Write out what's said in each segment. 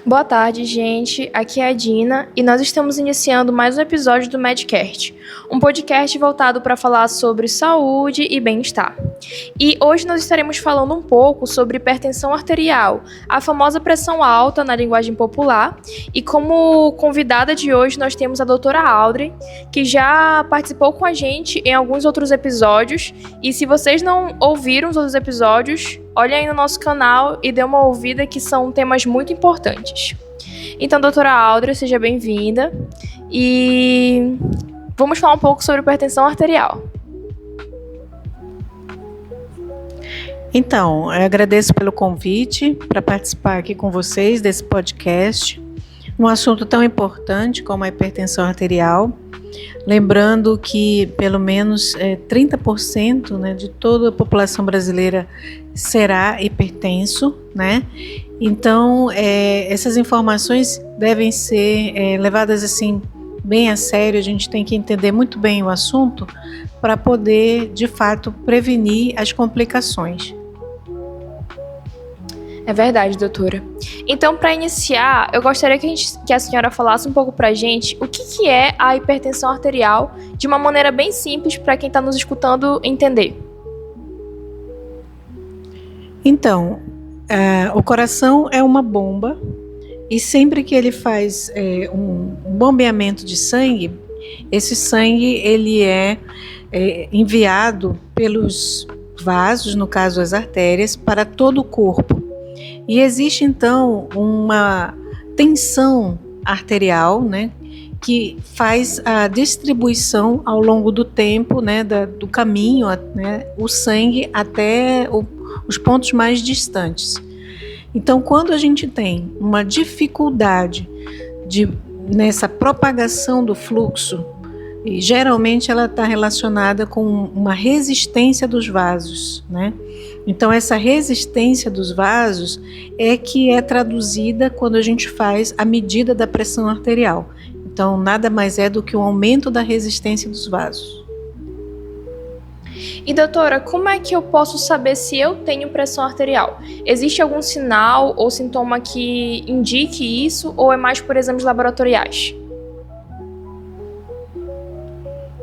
Boa tarde, gente. Aqui é a Dina e nós estamos iniciando mais um episódio do Medcast, um podcast voltado para falar sobre saúde e bem-estar. E hoje nós estaremos falando um pouco sobre hipertensão arterial, a famosa pressão alta na linguagem popular. E como convidada de hoje nós temos a doutora Audrey, que já participou com a gente em alguns outros episódios. E se vocês não ouviram os outros episódios, olhem aí no nosso canal e dê uma ouvida, que são temas muito importantes. Então, doutora Audrey, seja bem-vinda e vamos falar um pouco sobre hipertensão arterial. Então, eu agradeço pelo convite para participar aqui com vocês desse podcast, um assunto tão importante como a hipertensão arterial. Lembrando que pelo menos 30% de toda a população brasileira será hipertenso, né? Então, essas informações devem ser levadas assim bem a sério. A gente tem que entender muito bem o assunto para poder, de fato, prevenir as complicações. É verdade, doutora. Então, para iniciar, eu gostaria que a senhora falasse um pouco para a gente o que é a hipertensão arterial, de uma maneira bem simples para quem está nos escutando entender. Então, o coração é uma bomba e sempre que ele faz um bombeamento de sangue, esse sangue ele é enviado pelos vasos, no caso as artérias, para todo o corpo. E existe então uma tensão arterial, que faz a distribuição ao longo do tempo, do caminho, o sangue até os pontos mais distantes. Então, quando a gente tem uma dificuldade nessa propagação do fluxo, e geralmente ela está relacionada com uma resistência dos vasos, Então, essa resistência dos vasos é que é traduzida quando a gente faz a medida da pressão arterial. Então, nada mais é do que um aumento da resistência dos vasos. E doutora, como é que eu posso saber se eu tenho pressão arterial? Existe algum sinal ou sintoma que indique isso, ou é mais por exames laboratoriais?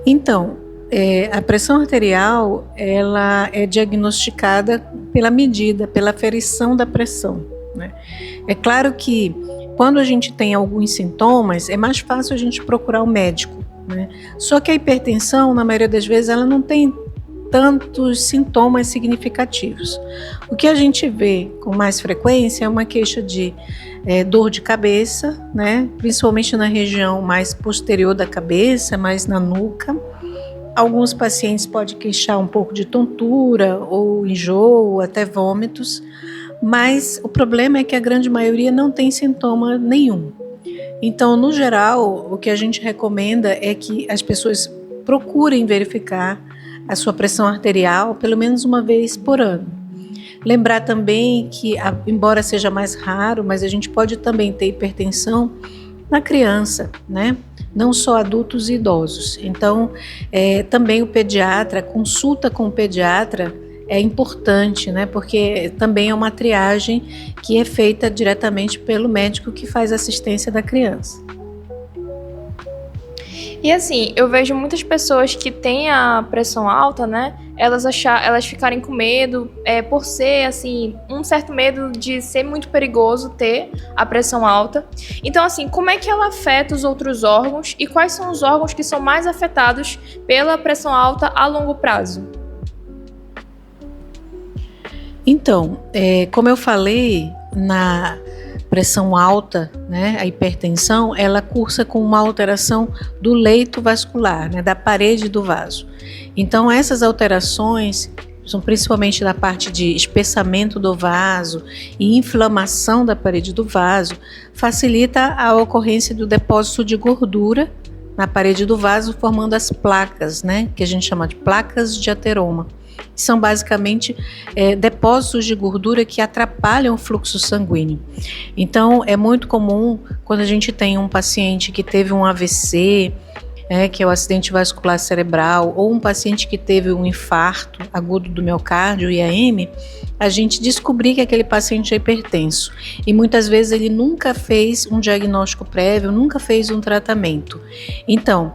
Então, a pressão arterial ela é diagnosticada pela medida, pela aferição da pressão, É claro que quando a gente tem alguns sintomas, é mais fácil a gente procurar o médico, Só que a hipertensão, na maioria das vezes, ela não tem tantos sintomas significativos. O que a gente vê com mais frequência é uma queixa de dor de cabeça, principalmente na região mais posterior da cabeça, mais na nuca. Alguns pacientes podem queixar um pouco de tontura ou enjoo, ou até vômitos, mas o problema é que a grande maioria não tem sintoma nenhum. Então, no geral, o que a gente recomenda é que as pessoas procurem verificar a sua pressão arterial pelo menos uma vez por ano. Lembrar também que, embora seja mais raro, mas a gente pode também ter hipertensão na criança, Não só adultos e idosos. Então, também o pediatra, consulta com o pediatra é importante, Porque também é uma triagem que é feita diretamente pelo médico que faz assistência da criança. E assim, eu vejo muitas pessoas que têm a pressão alta, elas ficarem com medo, por ser, assim, um certo medo de ser muito perigoso ter a pressão alta. Então, assim, como é que ela afeta os outros órgãos e quais são os órgãos que são mais afetados pela pressão alta a longo prazo? Então, como eu falei, na pressão alta, a hipertensão, ela cursa com uma alteração do leito vascular, da parede do vaso. Então, essas alterações são principalmente da parte de espessamento do vaso e inflamação da parede do vaso, facilita a ocorrência do depósito de gordura na parede do vaso, formando as placas, que a gente chama de placas de ateroma. São basicamente depósitos de gordura que atrapalham o fluxo sanguíneo. Então, é muito comum quando a gente tem um paciente que teve um AVC, que é o acidente vascular cerebral, ou um paciente que teve um infarto agudo do miocárdio, IAM, a gente descobrir que aquele paciente é hipertenso. E muitas vezes ele nunca fez um diagnóstico prévio, nunca fez um tratamento. Então,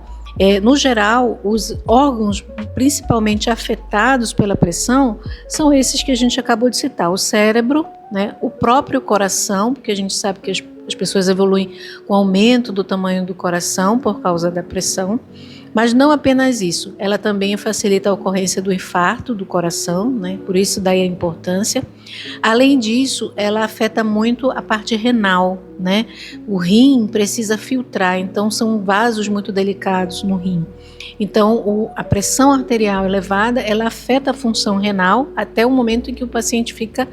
no geral, os órgãos principalmente afetados pela pressão são esses que a gente acabou de citar: o cérebro, né, o próprio coração, porque a gente sabe que as pessoas evoluem com o aumento do tamanho do coração por causa da pressão. Mas não apenas isso, ela também facilita a ocorrência do infarto do coração, né? Por isso daí a importância. Além disso, ela afeta muito a parte renal, né? O rim precisa filtrar, então são vasos muito delicados no rim. Então, a pressão arterial elevada, ela afeta a função renal até o momento em que o paciente fica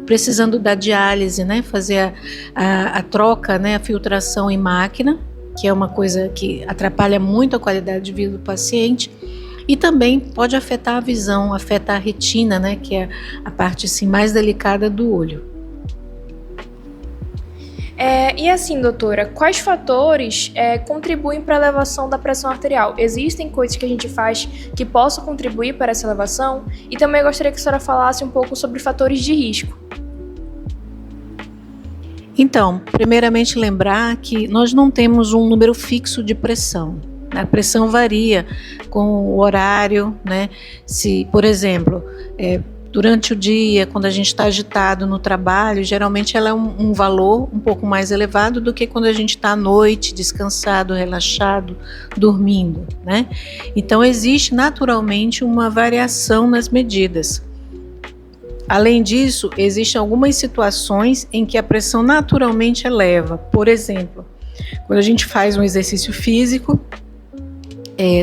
precisando da diálise, né? Fazer a troca, né? A filtração em máquina, que é uma coisa que atrapalha muito a qualidade de vida do paciente, e também pode afetar a visão, afeta a retina, né, que é a parte assim, mais delicada do olho. E assim, doutora, quais fatores contribuem para a elevação da pressão arterial? Existem coisas que a gente faz que possam contribuir para essa elevação? E também gostaria que a senhora falasse um pouco sobre fatores de risco. Então, primeiramente lembrar que nós não temos um número fixo de pressão. A pressão varia com o horário, né? Se, por exemplo, durante o dia, quando a gente está agitado no trabalho, geralmente ela é um valor um pouco mais elevado do que quando a gente está à noite, descansado, relaxado, dormindo, né? Então, existe naturalmente uma variação nas medidas. Além disso, existem algumas situações em que a pressão naturalmente eleva. Por exemplo, quando a gente faz um exercício físico,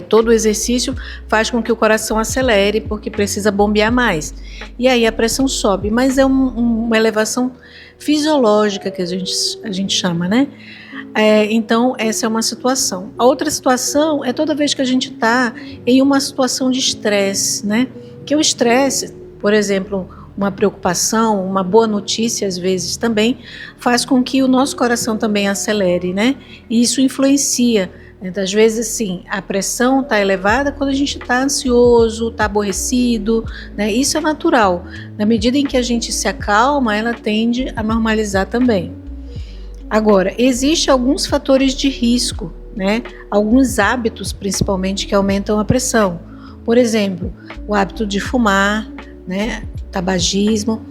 todo o exercício faz com que o coração acelere, porque precisa bombear mais. E aí a pressão sobe, mas é uma elevação fisiológica que a gente chama, né? Então, essa é uma situação. A outra situação é toda vez que a gente está em uma situação de estresse, né? Que o estresse, por exemplo, uma preocupação, uma boa notícia às vezes também faz com que o nosso coração também acelere, né? E isso influencia. Às vezes, sim, a pressão está elevada quando a gente está ansioso, está aborrecido, né? Isso é natural. Na medida em que a gente se acalma, ela tende a normalizar também. Agora, existem alguns fatores de risco, né? Alguns hábitos, principalmente, que aumentam a pressão. Por exemplo, o hábito de fumar, né? Tabagismo,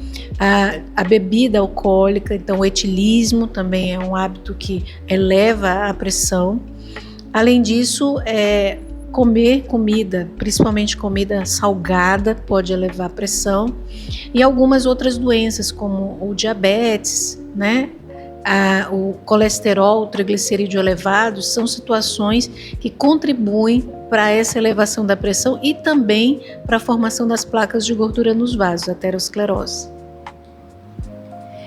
a bebida alcoólica, então o etilismo também é um hábito que eleva a pressão. Além disso, comer comida, principalmente comida salgada, pode elevar a pressão, e algumas outras doenças como o diabetes, né? O colesterol, o triglicerídeo elevado, são situações que contribuem para essa elevação da pressão e também para a formação das placas de gordura nos vasos, aterosclerose.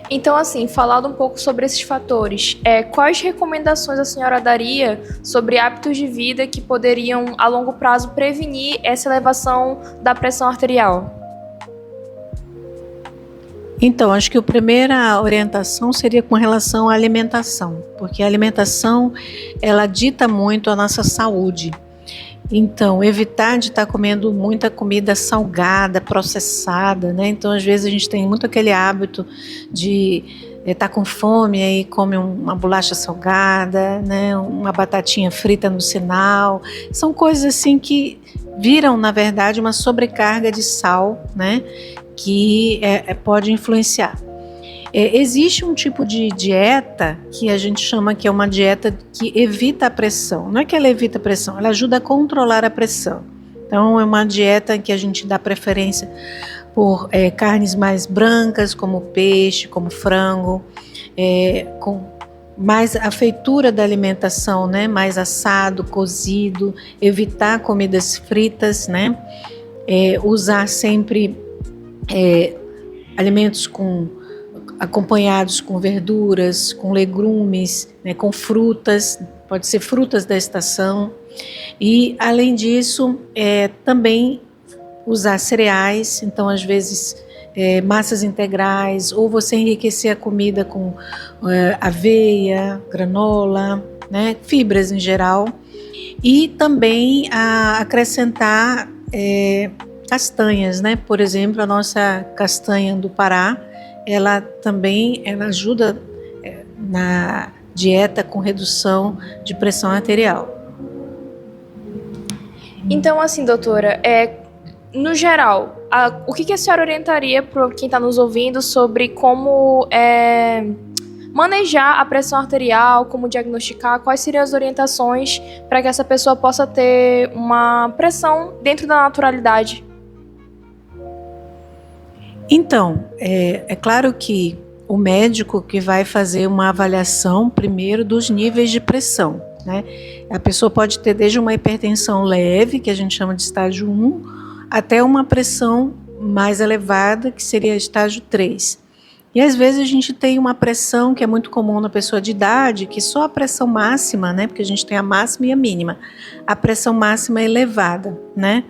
Então, assim, falando um pouco sobre esses fatores, quais recomendações a senhora daria sobre hábitos de vida que poderiam, a longo prazo, prevenir essa elevação da pressão arterial? Então, acho que a primeira orientação seria com relação à alimentação, porque a alimentação, ela dita muito a nossa saúde. Então, evitar de estar comendo muita comida salgada, processada, né? Então, às vezes a gente tem muito aquele hábito de estar com fome e aí come uma bolacha salgada, né? Uma batatinha frita no sinal. São coisas assim que viram, na verdade, uma sobrecarga de sal, né? Que pode influenciar. Existe um tipo de dieta que a gente chama que é uma dieta que evita a pressão. Não é que ela evita a pressão, ela ajuda a controlar a pressão. Então é uma dieta em que a gente dá preferência por carnes mais brancas, como peixe, como frango, com mais a feitura da alimentação, né? Mais assado, cozido, evitar comidas fritas, né? Usar sempre alimentos acompanhados com verduras, com legumes, né, com frutas, pode ser frutas da estação. E, além disso, também usar cereais, então, às vezes, massas integrais, ou você enriquecer a comida com aveia, granola, né, fibras em geral. E também acrescentar castanhas, né? Por exemplo, a nossa castanha do Pará, ela ajuda na dieta com redução de pressão arterial. Então, assim, doutora, no geral, o que a senhora orientaria para quem está nos ouvindo sobre como manejar a pressão arterial, como diagnosticar, quais seriam as orientações para que essa pessoa possa ter uma pressão dentro da naturalidade? Então, é claro que o médico que vai fazer uma avaliação primeiro dos níveis de pressão, né? A pessoa pode ter desde uma hipertensão leve, que a gente chama de estágio 1, até uma pressão mais elevada, que seria estágio 3. E às vezes a gente tem uma pressão que é muito comum na pessoa de idade, que só a pressão máxima, né? Porque a gente tem a máxima e a mínima. A pressão máxima é elevada, né?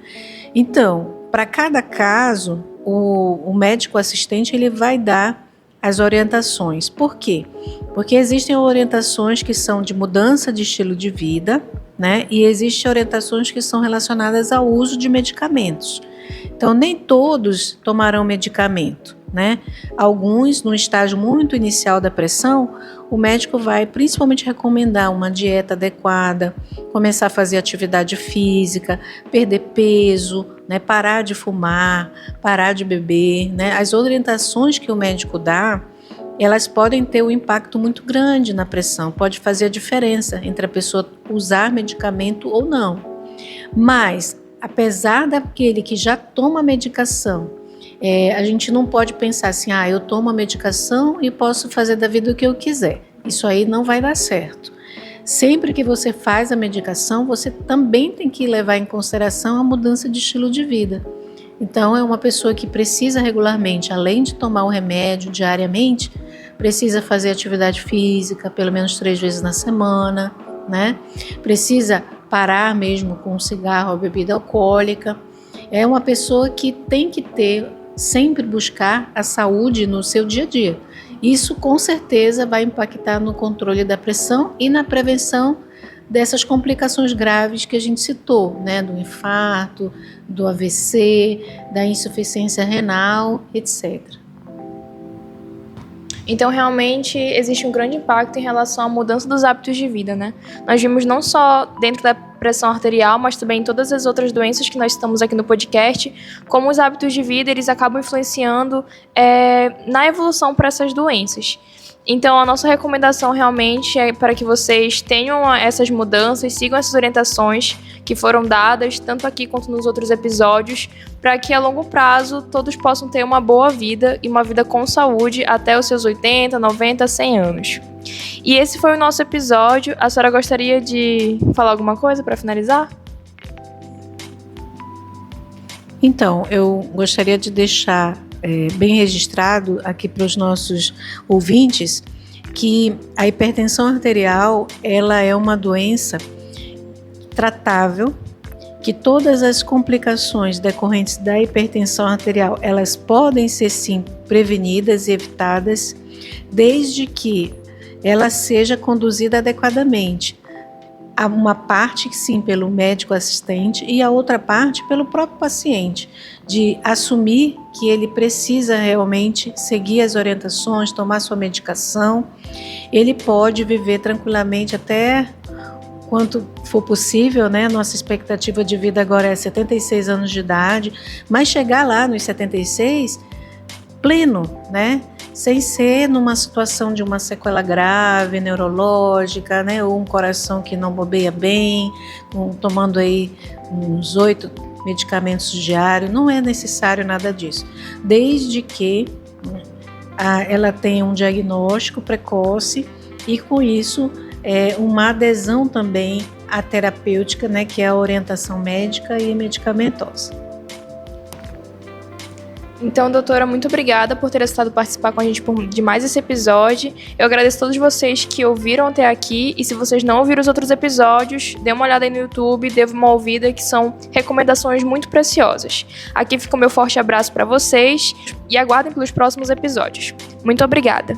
Então, para cada caso, o médico assistente ele vai dar as orientações. Por quê? Porque existem orientações que são de mudança de estilo de vida, né? E existem orientações que são relacionadas ao uso de medicamentos. Então, nem todos tomarão medicamento, né? Alguns, no estágio muito inicial da pressão, o médico vai principalmente recomendar uma dieta adequada, começar a fazer atividade física, perder peso, né? Parar de fumar, parar de beber, né? As orientações que o médico dá, elas podem ter um impacto muito grande na pressão, pode fazer a diferença entre a pessoa usar medicamento ou não. Mas, apesar daquele que já toma medicação, a gente não pode pensar assim, eu tomo a medicação e posso fazer da vida o que eu quiser. Isso aí não vai dar certo. Sempre que você faz a medicação, você também tem que levar em consideração a mudança de estilo de vida. Então, é uma pessoa que precisa regularmente, além de tomar o remédio diariamente, precisa fazer atividade física pelo menos 3 vezes na semana, né? Precisa parar mesmo com o cigarro ou bebida alcoólica. É uma pessoa que tem que sempre buscar a saúde no seu dia a dia. Isso com certeza vai impactar no controle da pressão e na prevenção dessas complicações graves que a gente citou, né? Do infarto, do AVC, da insuficiência renal, etc. Então, realmente, existe um grande impacto em relação à mudança dos hábitos de vida, né? Nós vimos não só dentro da pressão arterial, mas também em todas as outras doenças que nós citamos aqui no podcast, como os hábitos de vida, eles acabam influenciando na evolução para essas doenças. Então, a nossa recomendação realmente é para que vocês tenham essas mudanças, sigam essas orientações que foram dadas, tanto aqui quanto nos outros episódios, para que a longo prazo todos possam ter uma boa vida e uma vida com saúde até os seus 80, 90, 100 anos. E esse foi o nosso episódio. A senhora gostaria de falar alguma coisa para finalizar? Então, eu gostaria de deixar bem registrado aqui para os nossos ouvintes que a hipertensão arterial ela é uma doença tratável, que todas as complicações decorrentes da hipertensão arterial elas podem ser sim prevenidas e evitadas, desde que ela seja conduzida adequadamente. Há uma parte sim pelo médico assistente e a outra parte pelo próprio paciente, de assumir que ele precisa realmente seguir as orientações, tomar sua medicação. Ele pode viver tranquilamente até quanto for possível, né? Nossa expectativa de vida agora é 76 anos de idade, mas chegar lá nos 76 pleno, né? Sem ser numa situação de uma sequela grave, neurológica, né? Ou um coração que não bombeia bem, tomando aí uns 8 medicamentos diários. Não é necessário nada disso, desde que ela tenha um diagnóstico precoce e com isso uma adesão também à terapêutica, né? Que é a orientação médica e medicamentosa. Então, doutora, muito obrigada por ter aceitado participar com a gente de mais esse episódio. Eu agradeço a todos vocês que ouviram até aqui. E se vocês não ouviram os outros episódios, dê uma olhada aí no YouTube, dê uma ouvida, que são recomendações muito preciosas. Aqui fica o meu forte abraço para vocês e aguardem pelos próximos episódios. Muito obrigada!